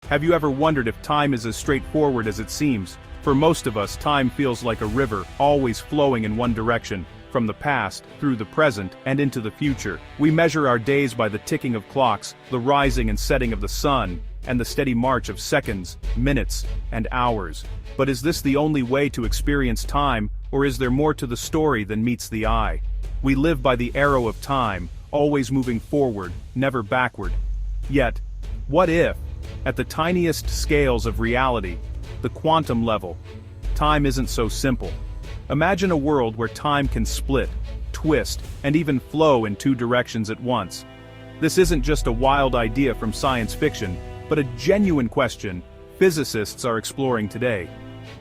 Have you ever wondered if time is as straightforward as it seems? For most of us, time feels like a river, always flowing in one direction, from the past, through the present, and into the future. We measure our days by the ticking of clocks, the rising and setting of the sun, and the steady march of seconds, minutes, and hours. But is this the only way to experience time, or is there more to the story than meets the eye? We live by the arrow of time, always moving forward, never backward. Yet, what if, at the tiniest scales of reality, the quantum level, time isn't so simple? Imagine a world where time can split, twist, and even flow in two directions at once. This isn't just a wild idea from science fiction, but a genuine question physicists are exploring today.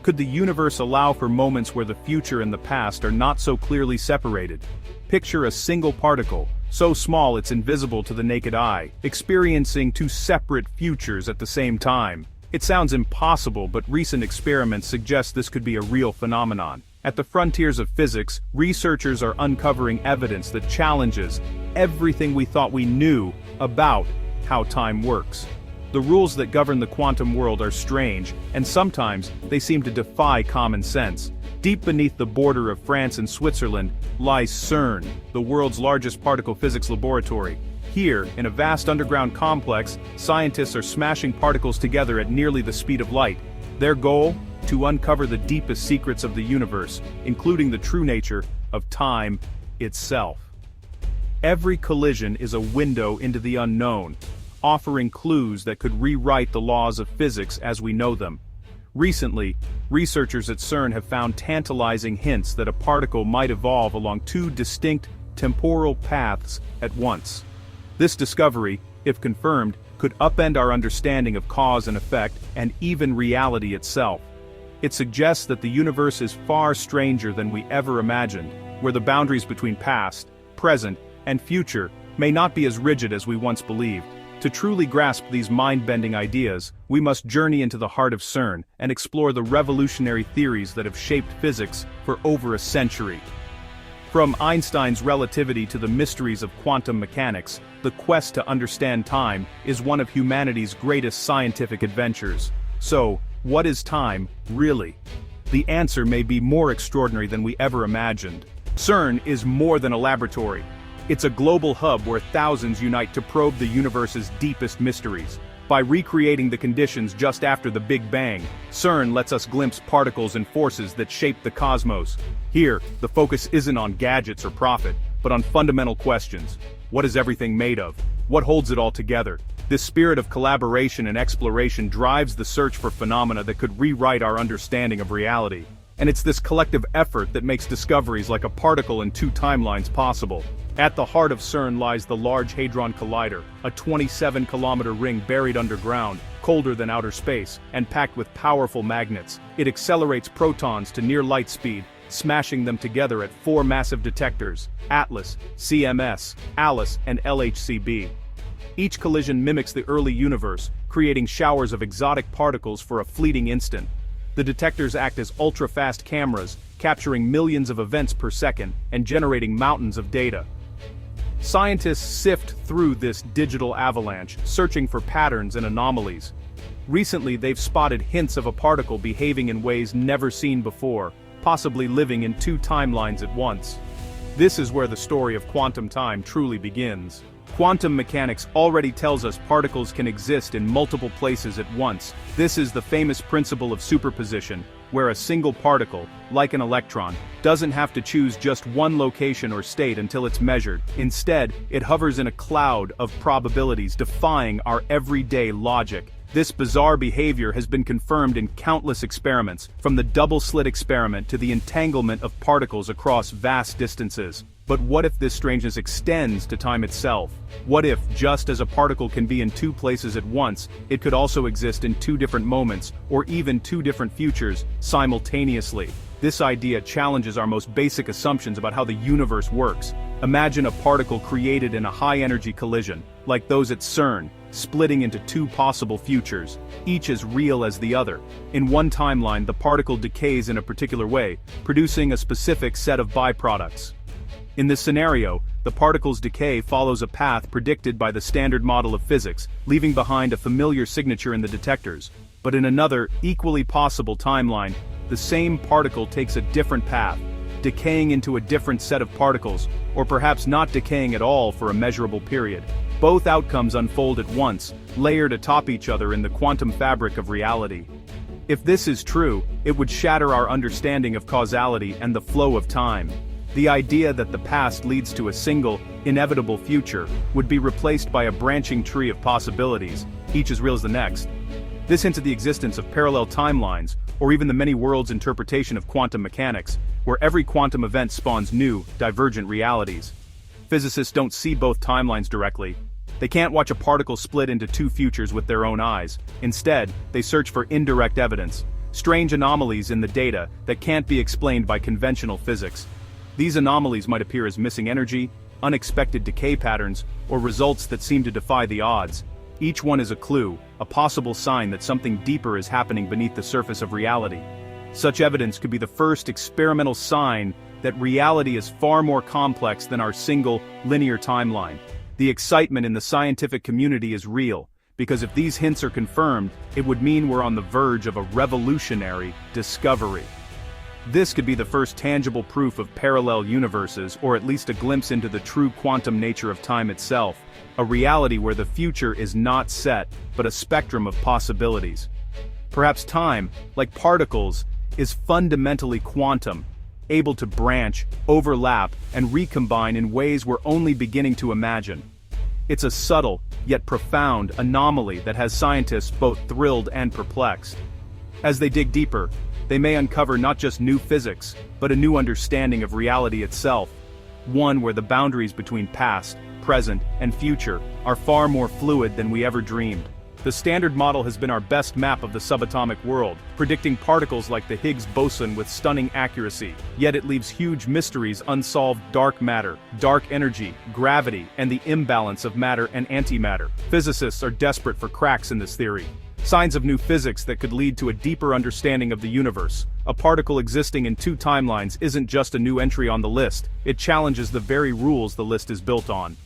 Could the universe allow for moments where the future and the past are not so clearly separated? Picture a single particle, so small it's invisible to the naked eye, experiencing two separate futures at the same time. It sounds impossible, but recent experiments suggest this could be a real phenomenon. At the frontiers of physics, researchers are uncovering evidence that challenges everything we thought we knew about how time works. The rules that govern the quantum world are strange, and sometimes they seem to defy common sense. Deep beneath the border of France and Switzerland lies CERN, the world's largest particle physics laboratory. Here, in a vast underground complex, scientists are smashing particles together at nearly the speed of light. Their goal? To uncover the deepest secrets of the universe, including the true nature of time itself. Every collision is a window into the unknown, offering clues that could rewrite the laws of physics as we know them. Recently, researchers at CERN have found tantalizing hints that a particle might evolve along two distinct temporal paths at once. This discovery, if confirmed, could upend our understanding of cause and effect and even reality itself. It suggests that the universe is far stranger than we ever imagined, where the boundaries between past, present, and future may not be as rigid as we once believed. To truly grasp these mind-bending ideas, we must journey into the heart of CERN and explore the revolutionary theories that have shaped physics for over a century. From Einstein's relativity to the mysteries of quantum mechanics, the quest to understand time is one of humanity's greatest scientific adventures. So, what is time, really? The answer may be more extraordinary than we ever imagined. CERN is more than a laboratory. It's a global hub where thousands unite to probe the universe's deepest mysteries. By recreating the conditions just after the Big Bang, CERN lets us glimpse particles and forces that shape the cosmos. Here, the focus isn't on gadgets or profit, but on fundamental questions. What is everything made of? What holds it all together? This spirit of collaboration and exploration drives the search for phenomena that could rewrite our understanding of reality. And it's this collective effort that makes discoveries like a particle in two timelines possible. At the heart of CERN lies the Large Hadron Collider, a 27-kilometer ring buried underground, colder than outer space, and packed with powerful magnets. It accelerates protons to near light speed, smashing them together at four massive detectors: ATLAS, CMS, ALICE, and LHCb. Each collision mimics the early universe, creating showers of exotic particles for a fleeting instant. The detectors act as ultra-fast cameras, capturing millions of events per second and generating mountains of data. Scientists sift through this digital avalanche, searching for patterns and anomalies. Recently, they've spotted hints of a particle behaving in ways never seen before, possibly living in two timelines at once. This is where the story of quantum time truly begins. Quantum mechanics already tells us particles can exist in multiple places at once. This is the famous principle of superposition, where a single particle, like an electron, doesn't have to choose just one location or state until it's measured. Instead, it hovers in a cloud of probabilities, defying our everyday logic. This bizarre behavior has been confirmed in countless experiments, from the double-slit experiment to the entanglement of particles across vast distances. But what if this strangeness extends to time itself? What if, just as a particle can be in two places at once, it could also exist in two different moments, or even two different futures, simultaneously? This idea challenges our most basic assumptions about how the universe works. Imagine a particle created in a high-energy collision, like those at CERN, splitting into two possible futures, each as real as the other. In one timeline, the particle decays in a particular way, producing a specific set of byproducts. In this scenario, the the particle's decay follows a path predicted by the standard model of physics, leaving behind a familiar signature in the detectors. But in another, equally possible timeline, the same particle takes a different path, decaying into a different set of particles, or perhaps not decaying at all for a measurable period. Both outcomes unfold at once, layered atop each other in the quantum fabric of reality. If this is true, it would shatter our understanding of causality and the flow of time. The idea that the past leads to a single, inevitable future would be replaced by a branching tree of possibilities, each as real as the next. This hints at the existence of parallel timelines, or even the many worlds interpretation of quantum mechanics, where every quantum event spawns new, divergent realities. Physicists don't see both timelines directly. They can't watch a particle split into two futures with their own eyes. Instead, they search for indirect evidence, strange anomalies in the data that can't be explained by conventional physics. These anomalies might appear as missing energy, unexpected decay patterns, or results that seem to defy the odds. Each one is a clue, a possible sign that something deeper is happening beneath the surface of reality. Such evidence could be the first experimental sign that reality is far more complex than our single, linear timeline. The excitement in the scientific community is real, because if these hints are confirmed, it would mean we're on the verge of a revolutionary discovery. This could be the first tangible proof of parallel universes, or at least a glimpse into the true quantum nature of time itself, a reality where the future is not set, but a spectrum of possibilities. Perhaps time, like particles, is fundamentally quantum, able to branch, overlap, and recombine in ways we're only beginning to imagine. It's a subtle, yet profound, anomaly that has scientists both thrilled and perplexed. As they dig deeper, they may uncover not just new physics, but a new understanding of reality itself, one where the boundaries between past, present, and future are far more fluid than we ever dreamed. The Standard Model has been our best map of the subatomic world, predicting particles like the Higgs boson with stunning accuracy, yet it leaves huge mysteries unsolved: dark matter, dark energy, gravity, and the imbalance of matter and antimatter. Physicists are desperate for cracks in this theory, signs of new physics that could lead to a deeper understanding of the universe. A particle existing in two timelines isn't just a new entry on the list, it challenges the very rules the list is built on.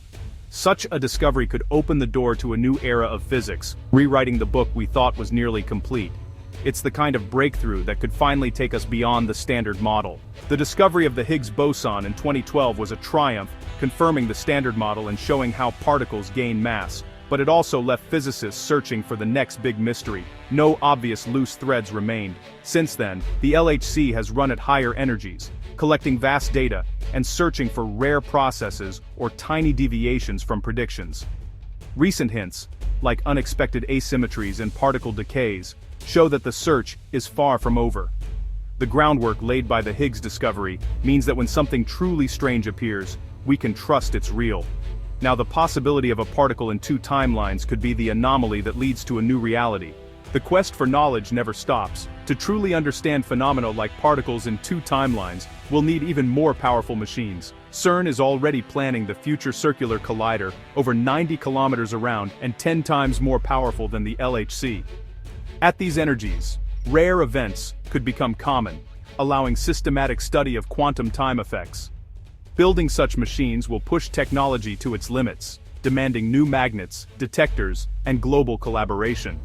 Such a discovery could open the door to a new era of physics, rewriting the book we thought was nearly complete. It's the kind of breakthrough that could finally take us beyond the Standard Model. The discovery of the Higgs boson in 2012 was a triumph, confirming the Standard Model and showing how particles gain mass. But it also left physicists searching for the next big mystery. No obvious loose threads remained. Since then, the LHC has run at higher energies, collecting vast data and searching for rare processes or tiny deviations from predictions. Recent hints, like unexpected asymmetries and particle decays, show that the search is far from over. The groundwork laid by the Higgs discovery means that when something truly strange appears, we can trust it's real. Now, the possibility of a particle in two timelines could be the anomaly that leads to a new reality. The quest for knowledge never stops. To truly understand phenomena like particles in two timelines, we'll need even more powerful machines. CERN is already planning the Future Circular Collider, over 90 kilometers around and 10 times more powerful than the LHC. At these energies, rare events could become common, allowing systematic study of quantum time effects. Building such machines will push technology to its limits, demanding new magnets, detectors, and global collaboration.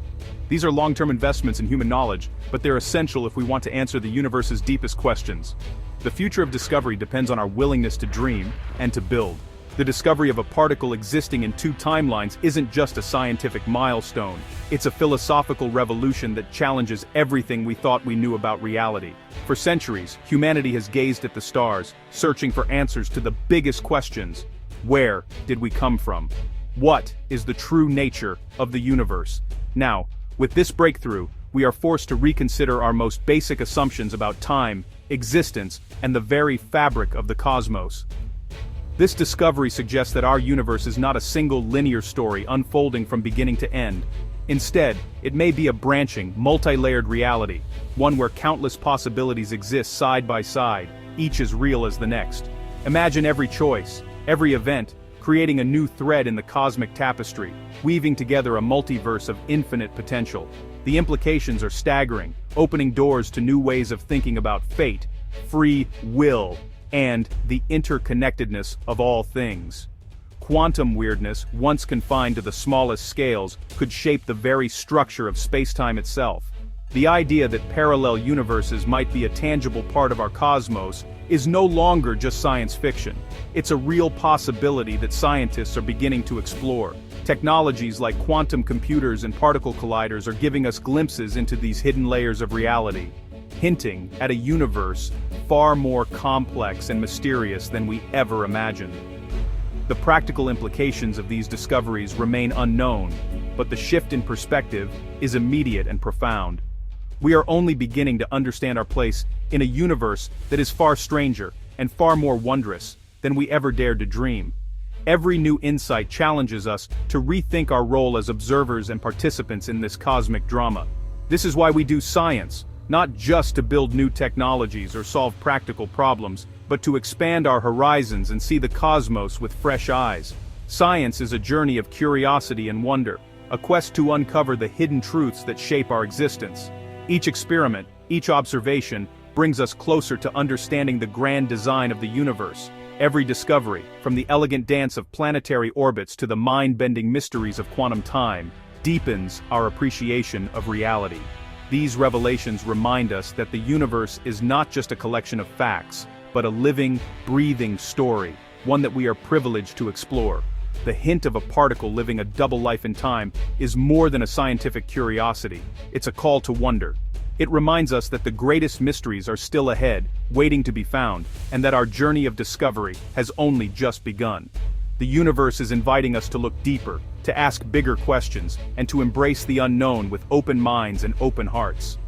These are long-term investments in human knowledge, but they're essential if we want to answer the universe's deepest questions. The future of discovery depends on our willingness to dream and to build. The discovery of a particle existing in two timelines isn't just a scientific milestone, it's a philosophical revolution that challenges everything we thought we knew about reality. For centuries, humanity has gazed at the stars, searching for answers to the biggest questions. Where did we come from? What is the true nature of the universe? Now, with this breakthrough, we are forced to reconsider our most basic assumptions about time, existence, and the very fabric of the cosmos. This discovery suggests that our universe is not a single linear story unfolding from beginning to end. Instead, it may be a branching, multi-layered reality, one where countless possibilities exist side by side, each as real as the next. Imagine every choice, every event, creating a new thread in the cosmic tapestry, weaving together a multiverse of infinite potential. The implications are staggering, opening doors to new ways of thinking about fate, free will, and the interconnectedness of all things. Quantum weirdness, once confined to the smallest scales, could shape the very structure of space-time itself. The idea that parallel universes might be a tangible part of our cosmos is no longer just science fiction. It's a real possibility that scientists are beginning to explore. Technologies like quantum computers and particle colliders are giving us glimpses into these hidden layers of reality, hinting at a universe far more complex and mysterious than we ever imagined. The practical implications of these discoveries remain unknown, but the shift in perspective is immediate and profound. We are only beginning to understand our place in a universe that is far stranger and far more wondrous than we ever dared to dream. Every new insight challenges us to rethink our role as observers and participants in this cosmic drama. This is why we do science, not just to build new technologies or solve practical problems, but to expand our horizons and see the cosmos with fresh eyes. Science is a journey of curiosity and wonder, a quest to uncover the hidden truths that shape our existence. Each experiment, each observation, brings us closer to understanding the grand design of the universe. Every discovery, from the elegant dance of planetary orbits to the mind-bending mysteries of quantum time, deepens our appreciation of reality. These revelations remind us that the universe is not just a collection of facts, but a living, breathing story, one that we are privileged to explore. The hint of a particle living a double life in time is more than a scientific curiosity, it's a call to wonder. It reminds us that the greatest mysteries are still ahead, waiting to be found, and that our journey of discovery has only just begun. The universe is inviting us to look deeper, to ask bigger questions, and to embrace the unknown with open minds and open hearts.